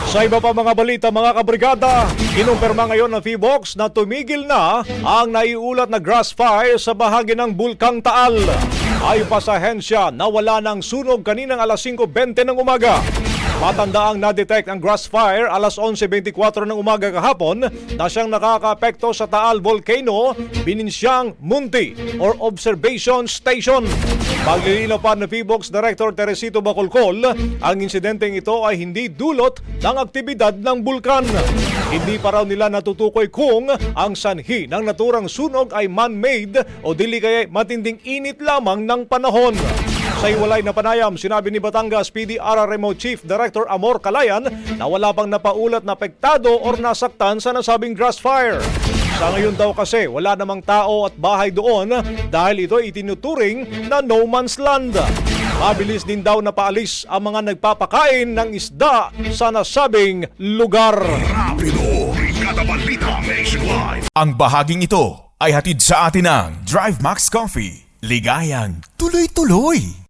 Sa iba pa mga balita mga kabrigada, kinumpirma ngayon ng PHIVOLCS na tumigil na ang naiulat na grass fire sa bahagi ng Bulkang Taal. Ayon pa sa ahensya, nawala ng sunog kaninang alas 5:20 ng umaga. Matandaang na-detect ang grass fire alas 11:24 ng umaga kahapon na siyang nakakaapekto sa Taal Volcano, Bininsyang Munti or Observation Station. Paglilinaw pa ng PHIVOLCS Director Teresito Bacolcol, ang insidenteng ito ay hindi dulot ng aktibidad ng bulkan. Hindi pa raw nila natutukoy kung ang sanhi ng naturang sunog ay man-made o dili kaya matinding init lamang ng panahon. Sa iwalay na panayam, sinabi ni Batangas PDRRMO Chief Director Amor Calayan na wala pang napaulat na apektado or nasaktan sa nasabing grass fire. Sa ngayon daw kasi wala namang tao at bahay doon dahil ito itinuturing na no man's land. Mabilis din daw na paalis ang mga nagpapakain ng isda sa nasabing lugar. Rapido, Brigada Balita Nationwide. Ang bahaging ito ay hatid sa atin ng Drive Max Coffee. Ligayang tuloy-tuloy.